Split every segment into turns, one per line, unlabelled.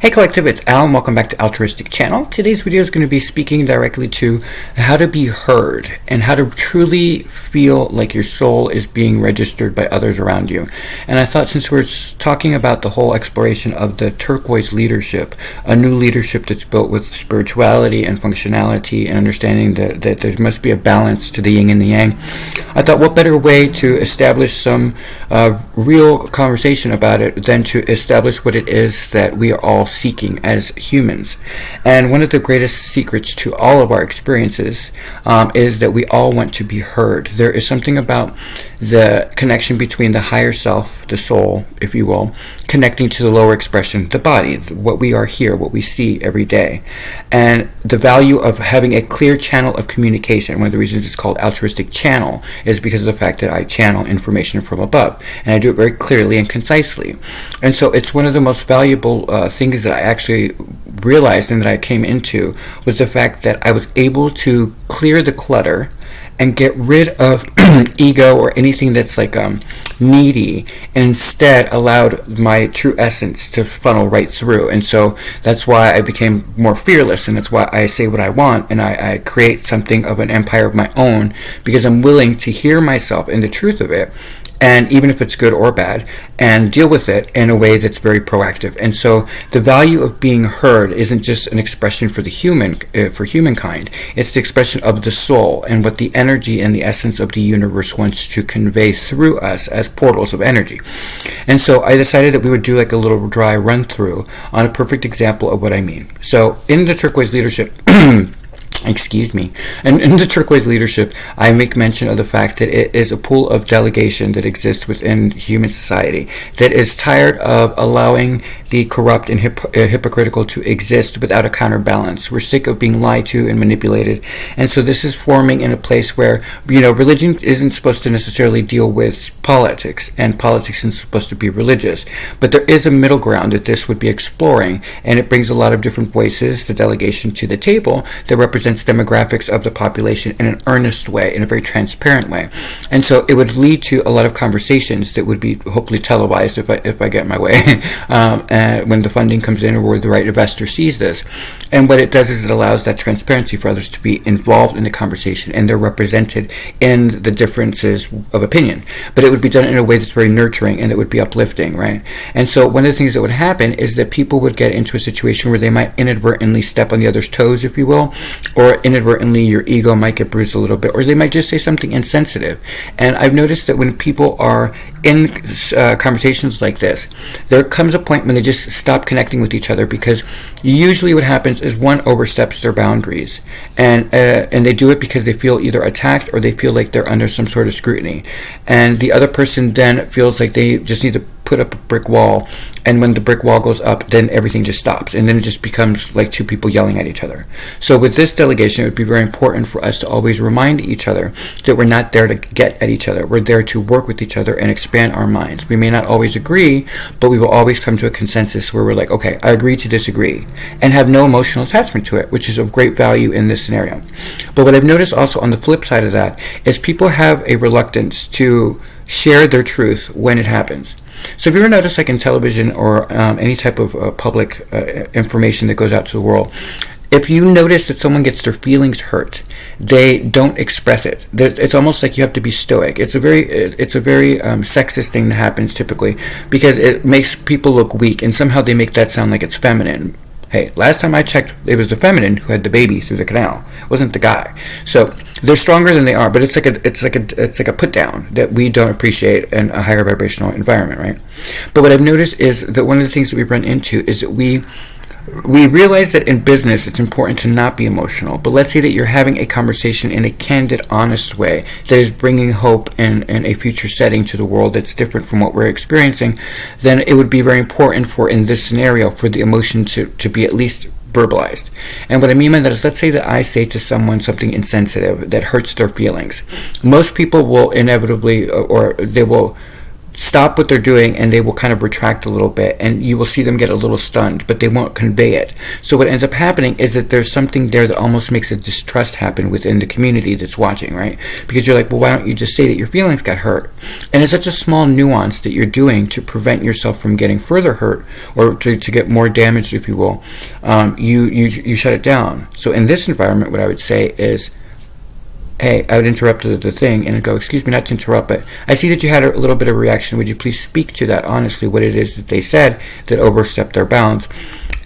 Hey Collective, it's Al and welcome back to Altruistic Channel. Today's video is going to be speaking directly to how to be heard and how to truly feel like your soul is being registered by others around you. And I thought, since we're talking about the whole exploration of the turquoise leadership, a new leadership that's built with spirituality and functionality and understanding that there must be a balance to the yin and the yang, I thought what better way to establish some real conversation about it than to establish what it is that we are all seeking as humans. And one of the greatest secrets to all of our experiences is that we all want to be heard. There is something about the connection between the higher self, the soul, if you will, connecting to the lower expression, the body, what we are here, what we see every day. And the value of having a clear channel of communication. One of the reasons it's called Altruistic Channel is because of the fact that I channel information from above. And I do it very clearly and concisely. And so it's one of the most valuable things that I actually realized and that I came into was the fact that I was able to clear the clutter and get rid of ego or anything that's like needy, and instead allowed my true essence to funnel right through. And so that's why I became more fearless, and that's why I say what I want, and I create something of an empire of my own, because I'm willing to hear myself and the truth of it, and even if it's good or bad, and deal with it in a way that's very proactive. And so the value of being heard isn't just an expression for the for humankind. It's the expression of the soul and what the energy and the essence of the universe wants to convey through us as portals of energy. And so I decided that we would do like a little dry run through on a perfect example of what I mean. So in the turquoise leadership excuse me. And in the turquoise leadership, I make mention of the fact that it is a pool of delegation that exists within human society that is tired of allowing the corrupt and hypocritical to exist without a counterbalance. We're sick of being lied to and manipulated. And so this is forming in a place where, religion isn't supposed to necessarily deal with politics, and politics isn't supposed to be religious. But there is a middle ground that this would be exploring, and it brings a lot of different voices, the delegation, to the table that represents demographics of the population in an earnest way, in a very transparent way. And so it would lead to a lot of conversations that would be hopefully televised if I get my way when the funding comes in or where the right investor sees this. And what it does is it allows that transparency for others to be involved in the conversation, and they're represented in the differences of opinion. But it would be done in a way that's very nurturing and it would be uplifting, right? And so one of the things that would happen is that people would get into a situation where they might inadvertently step on the other's toes, if you will, or inadvertently your ego might get bruised a little bit, or they might just say something insensitive. And I've noticed that when people are in conversations like this, there comes a point when they just stop connecting with each other, because usually what happens is one oversteps their boundaries, and they do it because they feel either attacked or they feel like they're under some sort of scrutiny, and the other person then feels like they just need to put up a brick wall, and when the brick wall goes up, then everything just stops, and then it just becomes like two people yelling at each other. So with this delegation, it would be very important for us to always remind each other that we're not there to get at each other. We're there to work with each other and expand our minds. We may not always agree, but we will always come to a consensus where we're like, okay, I agree to disagree, and have no emotional attachment to it, which is of great value in this scenario. But what I've noticed also on the flip side of that is people have a reluctance to share their truth when it happens. So if you ever notice, like in television or any type of public information that goes out to the world, if you notice that someone gets their feelings hurt, they don't express it. It's almost like you have to be stoic. It's a very sexist thing that happens typically, because it makes people look weak, and somehow they make that sound like it's feminine. Hey, last time I checked, it was the feminine who had the baby through the canal. It wasn't the guy. So they're stronger than they are, but it's like a put down that we don't appreciate in a higher vibrational environment, right? But what I've noticed is that one of the things that we run into is that we realize that in business it's important to not be emotional, but let's say that you're having a conversation in a candid, honest way that is bringing hope and a future setting to the world that's different from what we're experiencing, then it would be very important for, in this scenario, for the emotion to be at least verbalized. And what I mean by that is, let's say that I say to someone something insensitive that hurts their feelings. Most people will inevitably, or they will stop what they're doing, and they will kind of retract a little bit, and you will see them get a little stunned, but they won't convey it. So what ends up happening is that there's something there that almost makes a distrust happen within the community that's watching, right? Because you're like, well, why don't you just say that your feelings got hurt? And it's such a small nuance that you're doing to prevent yourself from getting further hurt, or to get more damaged, if you will. You shut it down. So in this environment, what I would say is, hey, I would interrupt the thing and go, excuse me, not to interrupt, but I see that you had a little bit of a reaction. Would you please speak to that honestly, what it is that they said that overstepped their bounds?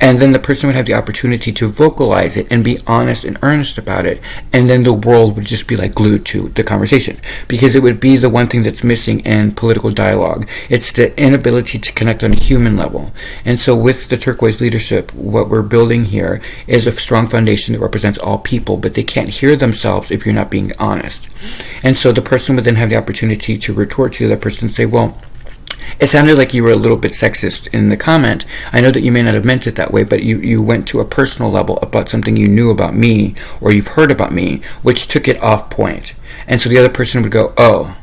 And then the person would have the opportunity to vocalize it and be honest and earnest about it. And then the world would just be like glued to the conversation, because it would be the one thing that's missing in political dialogue. It's the inability to connect on a human level. And so with the turquoise leadership, what we're building here is a strong foundation that represents all people, but they can't hear themselves if you're not being honest. And so the person would then have the opportunity to retort to the other person and say, well, it sounded like you were a little bit sexist in the comment. I know that you may not have meant it that way, but you went to a personal level about something you knew about me or you've heard about me, which took it off point. And so the other person would go, oh,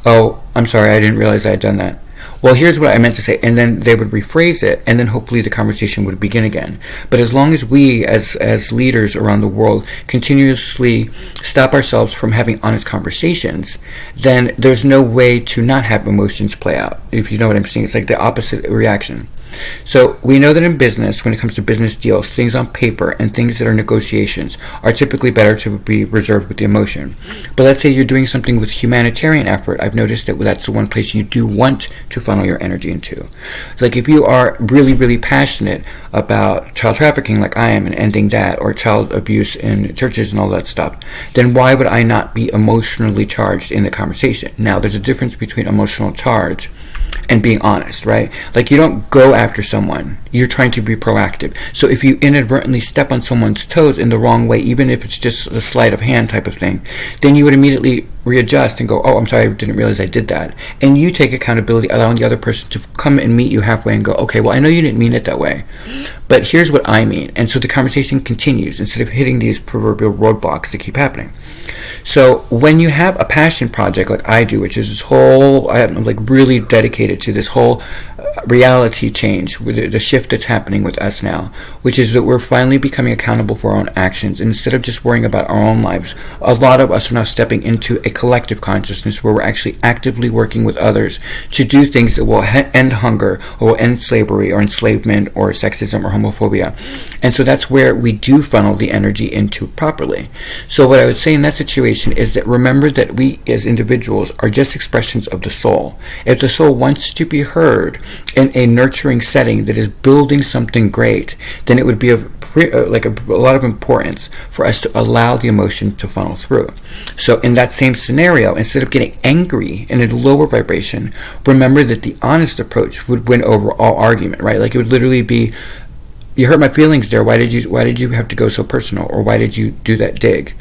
I'm sorry, I didn't realize I had done that. Well, here's what I meant to say. And then they would rephrase it, and then hopefully the conversation would begin again. But as long as we, as leaders around the world, continuously stop ourselves from having honest conversations, then there's no way to not have emotions play out. If you know what I'm saying, it's like the opposite reaction. So we know that in business, when it comes to business deals, things on paper and things that are negotiations are typically better to be reserved with the emotion. But let's say you're doing something with humanitarian effort. I've noticed that that's the one place you do want to funnel your energy into. It's like if you are really, really passionate about child trafficking like I am and ending that, or child abuse in churches and all that stuff, then why would I not be emotionally charged in the conversation? Now, there's a difference between emotional charge and being honest, right? Like, you don't go after someone. You're trying to be proactive. So if you inadvertently step on someone's toes in the wrong way, even if it's just a sleight of hand type of thing, then you would immediately readjust and go, oh, I'm sorry, I didn't realize I did that. And you take accountability, allowing the other person to come and meet you halfway and go, okay, well, I know you didn't mean it that way, but here's what I mean. And so the conversation continues instead of hitting these proverbial roadblocks that keep happening. So when you have a passion project like I do, which is this whole, I'm like really dedicated to this whole reality change, with the shift that's happening with us now, which is that we're finally becoming accountable for our own actions. And instead of just worrying about our own lives, a lot of us are now stepping into a collective consciousness where we're actually actively working with others to do things that will end hunger, or will end slavery or enslavement or sexism or homophobia. And so that's where we do funnel the energy into properly. So what I would say in that situation is that remember that we as individuals are just expressions of the soul. If the soul wants to be heard in a nurturing setting that is building something great, then it would be a lot of importance for us to allow the emotion to funnel through. So in that same scenario, instead of getting angry in a lower vibration, remember that the honest approach would win over all argument, right? Like, it would literally be, you hurt my feelings there, why did you have to go so personal, or why did you do that dig?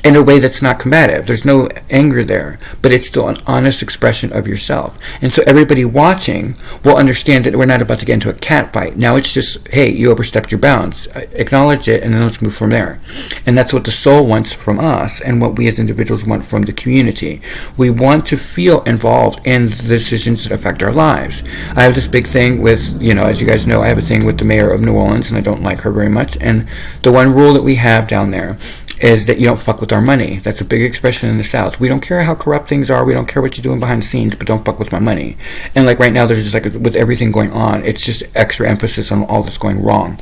In a way that's not combative. There's no anger there, but it's still an honest expression of yourself. And so everybody watching will understand that we're not about to get into a cat fight. Now it's just, hey, you overstepped your bounds. Acknowledge it, and then let's move from there. And that's what the soul wants from us, and what we as individuals want from the community. We want to feel involved in the decisions that affect our lives. I have this big thing with, as you guys know, I have a thing with the mayor of New Orleans, and I don't like her very much. And the one rule that we have down there is that you don't fuck with our money. That's a big expression in the South. We don't care how corrupt things are. We don't care what you're doing behind the scenes, but don't fuck with my money. And like right now, there's just like, with everything going on, it's just extra emphasis on all that's going wrong.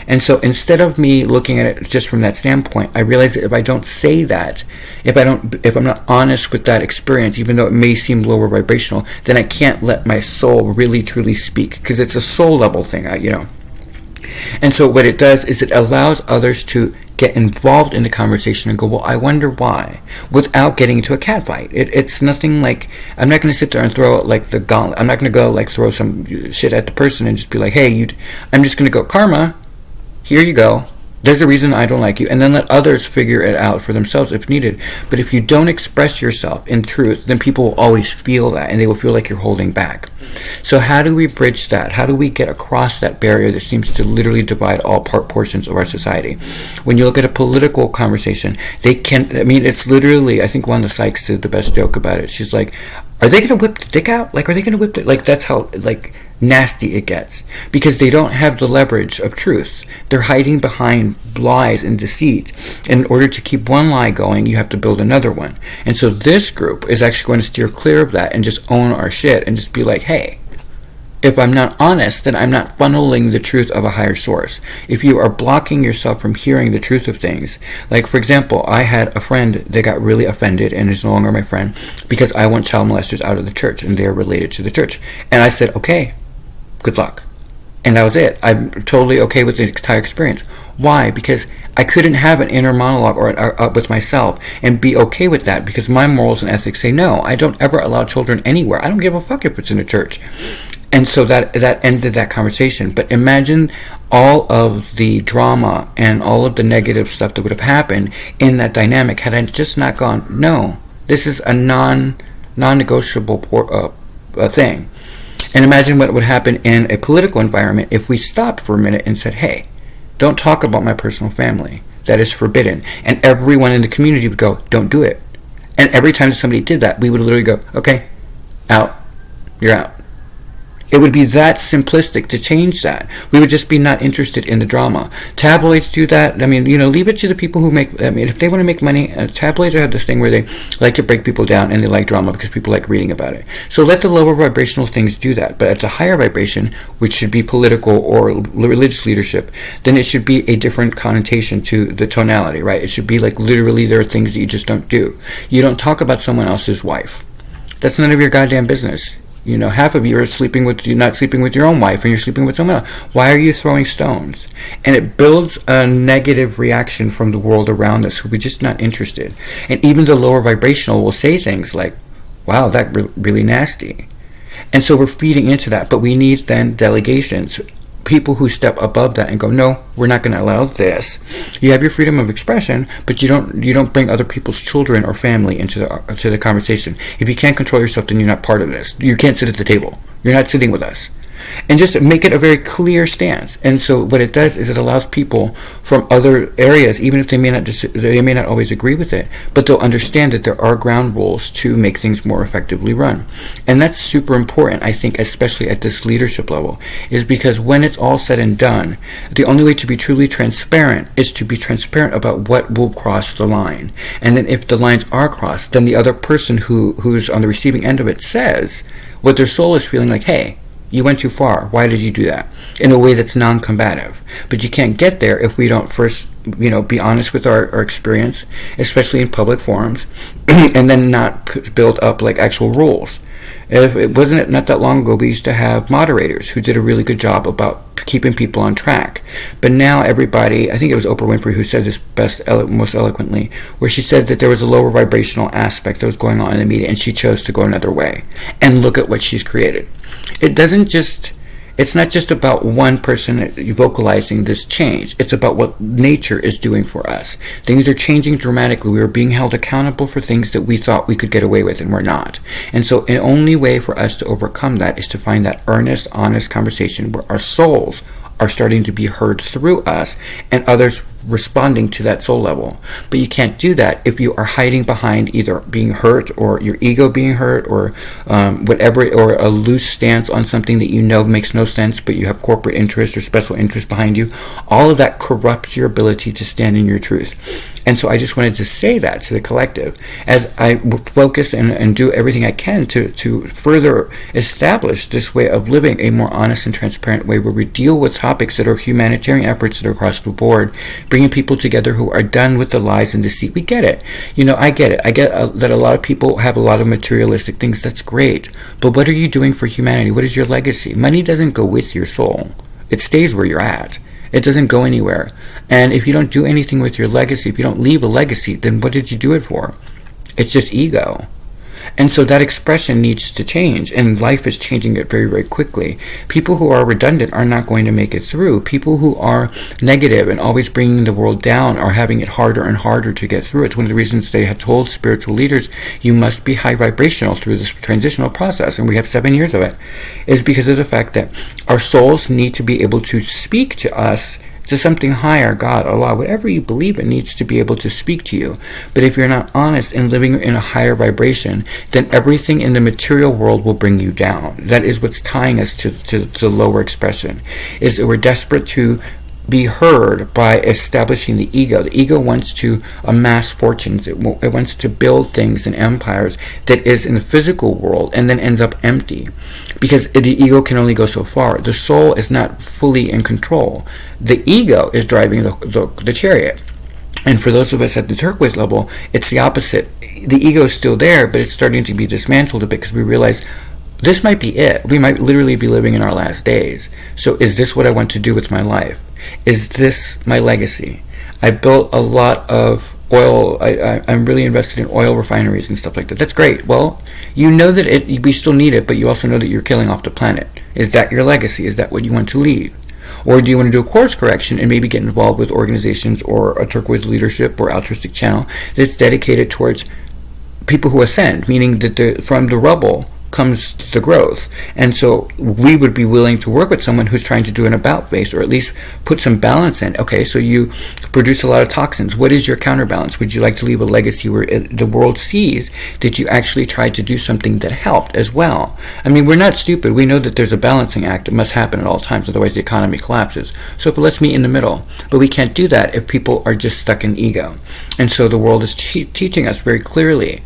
And so instead of me looking at it just from that standpoint, I realize that if I don't say that, if I'm not honest with that experience, even though it may seem lower vibrational, then I can't let my soul really truly speak, because it's a soul level thing, And so what it does is it allows others to get involved in the conversation and go, well, I wonder why, without getting into a cat fight. It's nothing like, I'm not going to sit there and throw like the gauntlet. I'm not going to go like throw some shit at the person and just be like, hey, I'm just going to go, karma, here you go. There's a reason I don't like you, and then let others figure it out for themselves if needed. But if you don't express yourself in truth, then people will always feel that, and they will feel like you're holding back. So how do we bridge that? How do we get across that barrier that seems to literally divide all portions of our society? When you look at a political conversation, it's literally, I think Wanda Sykes did the best joke about it. She's like, Are they going to whip the dick out? Like, are they going to whip it? Like, that's how, like, nasty it gets. Because they don't have the leverage of truth. They're hiding behind lies and deceit. And in order to keep one lie going, you have to build another one. And so this group is actually going to steer clear of that and just own our shit and just be like, hey, if I'm not honest, then I'm not funneling the truth of a higher source. If you are blocking yourself from hearing the truth of things, like, for example, I had a friend that got really offended and is no longer my friend because I want child molesters out of the church and they are related to the church. And I said, okay, good luck. And that was it. I'm totally okay with the entire experience. Why? Because I couldn't have an inner monologue or with myself and be okay with that, because my morals and ethics say no. I don't ever allow children anywhere. I don't give a fuck if it's in a church. And so that ended that conversation. But imagine all of the drama and all of the negative stuff that would have happened in that dynamic had I just not gone, no, this is a non-negotiable thing. And imagine what would happen in a political environment if we stopped for a minute and said, hey, don't talk about my personal family. That is forbidden. And everyone in the community would go, don't do it. And every time somebody did that, we would literally go, okay, out. You're out. It would be that simplistic to change that. We would just be not interested in the drama. Tabloids do that. I mean, leave it to the people who make, if they want to make money, tabloids have this thing where they like to break people down and they like drama because people like reading about it. So let the lower vibrational things do that. But at the higher vibration, which should be political or religious leadership, then it should be a different connotation to the tonality, right? It should be like literally there are things that you just don't do. You don't talk about someone else's wife. That's none of your goddamn business. Half of you are not sleeping with your own wife, and you're sleeping with someone else. Why are you throwing stones? And it builds a negative reaction from the world around us, who we're just not interested. And even the lower vibrational will say things like, wow, that's really nasty. And so we're feeding into that, but we need then delegations. People who step above that and go, no, we're not going to allow this. You have your freedom of expression, but you don't bring other people's children or family into the conversation. If you can't control yourself, then you're not part of this. You can't sit at the table. You're not sitting with us. And just make it a very clear stance. And so what it does is it allows people from other areas, even if they may not always agree with it, but they'll understand that there are ground rules to make things more effectively run. And that's super important, I think, especially at this leadership level, is because when it's all said and done, the only way to be truly transparent is to be transparent about what will cross the line. And then if the lines are crossed, then the other person who's on the receiving end of it says what their soul is feeling like, hey, you went too far. Why did you do that? In a way that's non-combative. But you can't get there if we don't first, be honest with our experience, especially in public forums, and then not build up like actual rules. If it wasn't not that long ago, we used to have moderators who did a really good job about keeping people on track. But now everybody, I think it was Oprah Winfrey who said this most eloquently, where she said that there was a lower vibrational aspect that was going on in the media, and she chose to go another way. And look at what she's created. It's not just about one person vocalizing this change. It's about what nature is doing for us. Things are changing dramatically. We are being held accountable for things that we thought we could get away with, and we're not. And so the only way for us to overcome that is to find that earnest, honest conversation where our souls are starting to be heard through us and others responding to that soul level. But you can't do that if you are hiding behind either being hurt or your ego being hurt or whatever, or a loose stance on something that makes no sense, but you have corporate interest or special interest behind you. All of that corrupts your ability to stand in your truth. And so I just wanted to say that to the collective as I focus and do everything I can to further establish this way of living, a more honest and transparent way where we deal with topics that are humanitarian efforts that are across the board, bringing people together who are done with the lies and deceit. We get it. I get it. I get that a lot of people have a lot of materialistic things. That's great. But what are you doing for humanity? What is your legacy? Money doesn't go with your soul. It stays where you're at. It doesn't go anywhere. And if you don't do anything with your legacy, if you don't leave a legacy, then what did you do it for? It's just ego. And so that expression needs to change, and life is changing it very, very quickly. People who are redundant are not going to make it through. People who are negative and always bringing the world down are having it harder and harder to get through. It's one of the reasons they have told spiritual leaders, you must be high vibrational through this transitional process, and we have 7 years of it, is because of the fact that our souls need to be able to speak to us So something higher, God, Allah, whatever you believe in, needs to be able to speak to you. But if you're not honest and living in a higher vibration, then everything in the material world will bring you down. That is what's tying us to lower expression, is that we're desperate to be heard by establishing the ego. The ego wants to amass fortunes. It wants to build things and empires that is in the physical world and then ends up empty, because the ego can only go so far. The soul is not fully in control. The ego is driving the chariot. And for those of us at the turquoise level, it's the opposite. The ego is still there, but it's starting to be dismantled a bit, because we realize this might be it. We might literally be living in our last days. So is this what I want to do with my life? Is this my legacy? I built a lot of oil. I'm really invested in oil refineries and stuff like that. That's great. Well, you know that we still need it, but you also know that you're killing off the planet. Is that your legacy? Is that what you want to leave? Or do you want to do a course correction and maybe get involved with organizations or a turquoise leadership or altruistic channel that's dedicated towards people who ascend, meaning that from the rubble comes the growth. And so we would be willing to work with someone who's trying to do an about face, or at least put some balance in. Okay, so you produce a lot of toxins. What is your counterbalance? Would you like to leave a legacy where the world sees that you actually tried to do something that helped as well? I mean, we're not stupid. We know that there's a balancing act. It must happen at all times, otherwise the economy collapses. So let's meet in the middle. But we can't do that if people are just stuck in ego. And so the world is teaching us very clearly.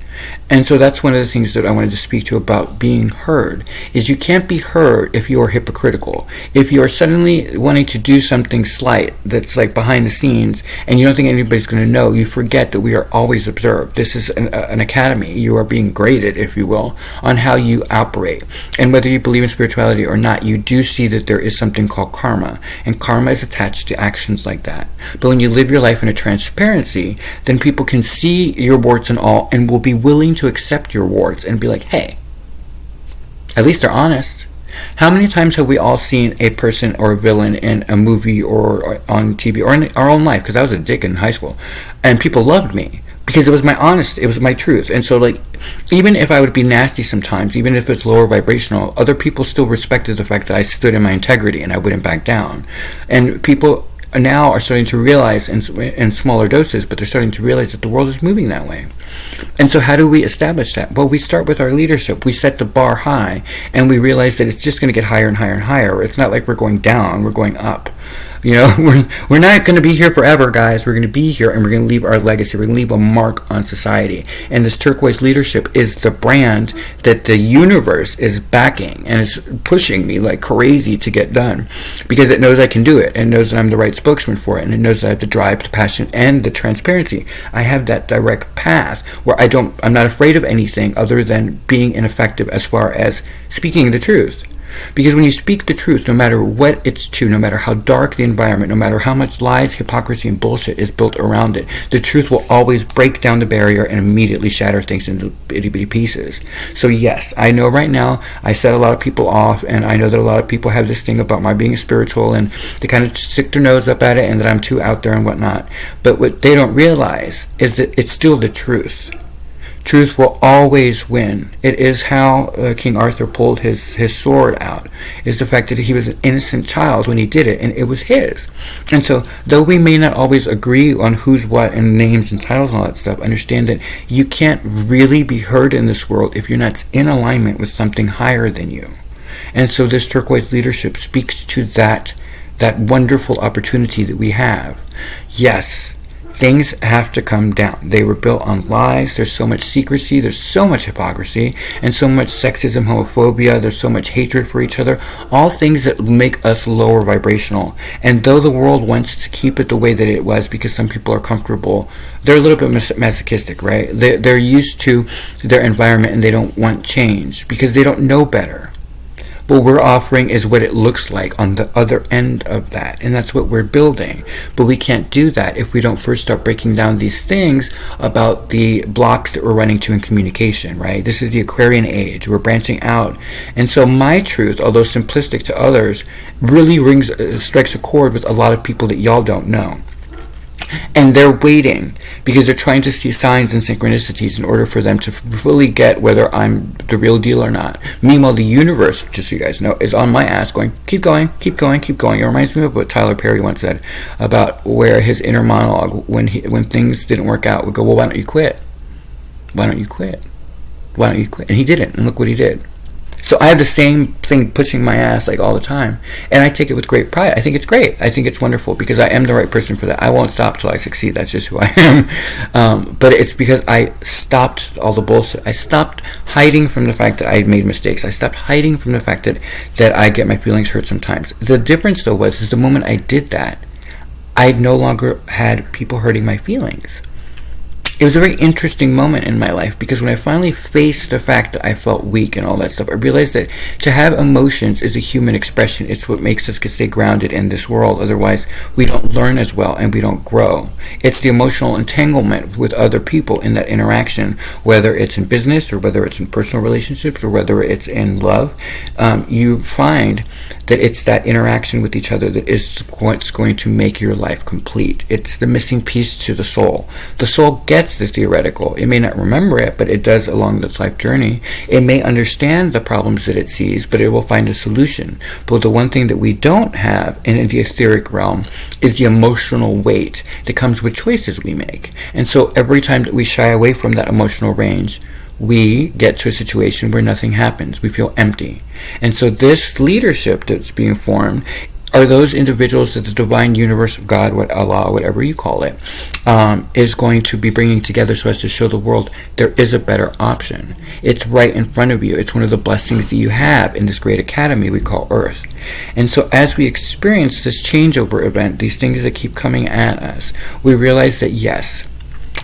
And so that's one of the things that I wanted to speak to about being heard, is you can't be heard if you are hypocritical. If you are suddenly wanting to do something slight that's like behind the scenes and you don't think anybody's going to know, you forget that we are always observed. This is an academy. You are being graded, if you will, on how you operate. And whether you believe in spirituality or not, you do see that there is something called karma. And karma is attached to actions like that. But when you live your life in a transparency, then people can see your warts and all and will be willing to accept your warts and be like, hey, at least they're honest. How many times have we all seen a person or a villain in a movie or on TV or in our own life? Because I was a dick in high school, and people loved me because it was my honesty, it was my truth. And so, like, even if I would be nasty sometimes, even if it's lower vibrational, other people still respected the fact that I stood in my integrity and I wouldn't back down. And people now are starting to realize, in smaller doses, but they're starting to realize that the world is moving that way. And so how do we establish that? Well, we start with our leadership. We set the bar high, and we realize that it's just going to get higher and higher and higher. It's not like we're going down, we're going up. You know, we're not going to be here forever, guys. We're going to be here, and we're going to leave our legacy. We're going to leave a mark on society. And this turquoise leadership is the brand that the universe is backing and is pushing me like crazy to get done, because it knows I can do it, and knows that I'm the right spokesman for it, and it knows that I have the drive, the passion, and the transparency. I have that direct path where I'm not afraid of anything other than being ineffective as far as speaking the truth. Because when you speak the truth, no matter what it's to, no matter how dark the environment, no matter how much lies, hypocrisy, and bullshit is built around it, the truth will always break down the barrier and immediately shatter things into itty-bitty pieces. So yes, I know right now I set a lot of people off, and I know that a lot of people have this thing about my being spiritual, and they kind of stick their nose up at it, and that I'm too out there and whatnot. But what they don't realize is that it's still the truth. Truth will always win. It is how King Arthur pulled his sword out, is the fact that he was an innocent child when he did it, and it was his. And so, though we may not always agree on who's what and names and titles and all that stuff, understand that you can't really be heard in this world if you're not in alignment with something higher than you. And so this turquoise leadership speaks to that wonderful opportunity that we have. Yes, things have to come down. They were built on lies. There's so much secrecy. There's so much hypocrisy and so much sexism, homophobia. There's so much hatred for each other. All things that make us lower vibrational. And though the world wants to keep it the way that it was because some people are comfortable, they're a little bit masochistic, right? They're used to their environment and they don't want change because they don't know better. What we're offering is what it looks like on the other end of that, and that's what we're building. But we can't do that if we don't first start breaking down these things about the blocks that we're running to in communication, right? This is the Aquarian age. We're branching out. And so my truth, although simplistic to others, really strikes a chord with a lot of people that y'all don't know. And they're waiting because they're trying to see signs and synchronicities in order for them to fully get whether I'm the real deal or not. Meanwhile, the universe, just so you guys know, is on my ass going, keep going, keep going, keep going. It reminds me of what Tyler Perry once said about where his inner monologue, when things didn't work out, would go, well, why don't you quit? Why don't you quit? Why don't you quit? And he didn't, and look what he did. So I have the same thing pushing my ass like all the time, and I take it with great pride. I think it's great. I think it's wonderful because I am the right person for that. I won't stop till I succeed. That's just who I am. But it's because I stopped all the bullshit. I stopped hiding from the fact that I had made mistakes. I stopped hiding from the fact that I get my feelings hurt sometimes. The difference though is the moment I did that, I no longer had people hurting my feelings. It was a very interesting moment in my life because when I finally faced the fact that I felt weak and all that stuff, I realized that to have emotions is a human expression. It's what makes us stay grounded in this world. Otherwise, we don't learn as well and we don't grow. It's the emotional entanglement with other people in that interaction, whether it's in business or whether it's in personal relationships or whether it's in love. You find that it's that interaction with each other that is what's going to make your life complete. It's the missing piece to the soul. The soul gets the theoretical. It may not remember it, but it does along its life journey. It may understand the problems that it sees, but it will find a solution. But the one thing that we don't have in the etheric realm is the emotional weight that comes with choices we make. And so every time that we shy away from that emotional range, we get to a situation where nothing happens. We feel empty. And so this leadership that's being formed are those individuals that the divine universe of God, Allah, whatever you call it, is going to be bringing together so as to show the world there is a better option. It's right in front of you. It's one of the blessings that you have in this great academy we call Earth. And so as we experience this changeover event, these things that keep coming at us, we realize that yes,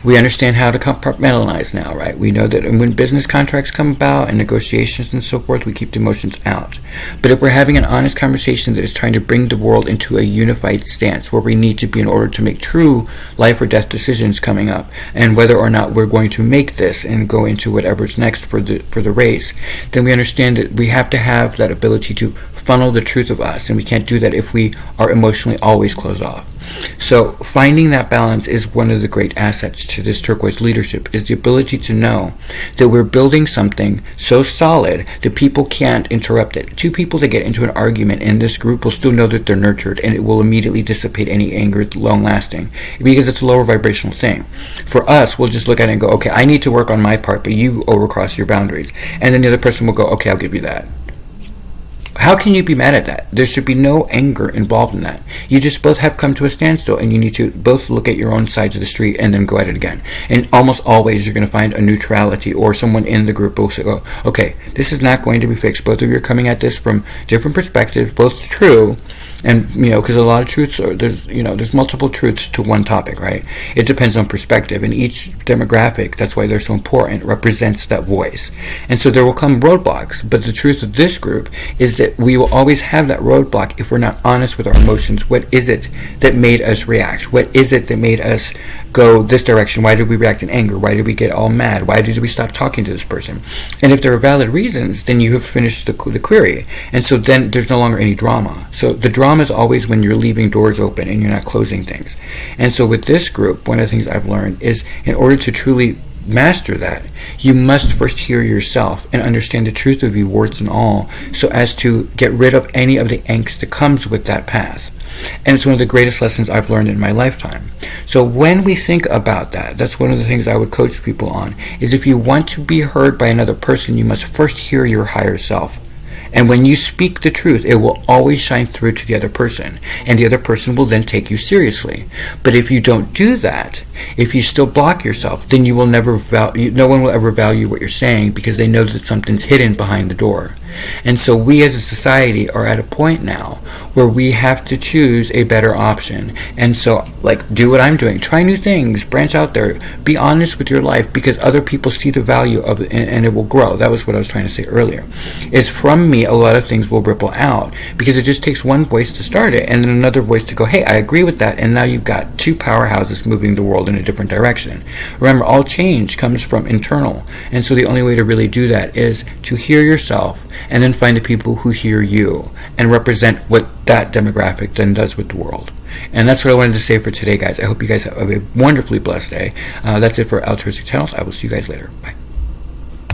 we understand how to compartmentalize now, right? We know that when business contracts come about and negotiations and so forth, we keep the emotions out. But if we're having an honest conversation that is trying to bring the world into a unified stance where we need to be in order to make true life or death decisions coming up, and whether or not we're going to make this and go into whatever's next for the race, then we understand that we have to have that ability to funnel the truth of us, and we can't do that if we are emotionally always closed off. So finding that balance is one of the great assets to this turquoise leadership, is the ability to know that we're building something so solid that people can't interrupt it. Two people that get into an argument in this group will still know that they're nurtured, and it will immediately dissipate any anger long lasting because it's a lower vibrational thing. For us, we'll just look at it and go, okay, I need to work on my part, but you overcross your boundaries. And then the other person will go, okay, I'll give you that. How can you be mad at that? There should be no anger involved in that. You just both have come to a standstill, and you need to both look at your own sides of the street and then go at it again. And almost always you're going to find a neutrality, or someone in the group will say, oh, okay, this is not going to be fixed. Both of you are coming at this from different perspectives, both true, and because a lot of truths are, there's multiple truths to one topic, right? It depends on perspective, and each demographic, that's why they're so important, represents that voice. And so there will come roadblocks, but the truth of this group is that we will always have that roadblock if we're not honest with our emotions. What is it that made us react? What is it that made us go this direction? Why did we react in anger? Why did we get all mad? Why did we stop talking to this person? And if there are valid reasons, then you have finished the query. And so then there's no longer any drama. So the drama is always when you're leaving doors open and you're not closing things. And so with this group, one of the things I've learned is in order to truly master that, you must first hear yourself and understand the truth of you, warts and all, so as to get rid of any of the angst that comes with that path. And it's one of the greatest lessons I've learned in my lifetime. So when we think about that, that's one of the things I would coach people on, is if you want to be heard by another person, you must first hear your higher self. And when you speak the truth, it will always shine through to the other person, and the other person will then take you seriously. But if you don't do that, if you still block yourself, then you will never no one will ever value what you're saying, because they know that something's hidden behind the door. And so we as a society are at a point now where we have to choose a better option. And so, do what I'm doing. Try new things. Branch out there. Be honest with your life, because other people see the value of it, and it will grow. That was what I was trying to say earlier. Is from me, a lot of things will ripple out, because it just takes one voice to start it, and then another voice to go, hey, I agree with that. And now you've got two powerhouses moving the world in a different direction. Remember, all change comes from internal. And so the only way to really do that is to hear yourself, and then find the people who hear you and represent what that demographic then does with the world. And that's what I wanted to say for today, guys. I hope you guys have a wonderfully blessed day. That's it for Altruistic Channels. I will see you guys later. Bye.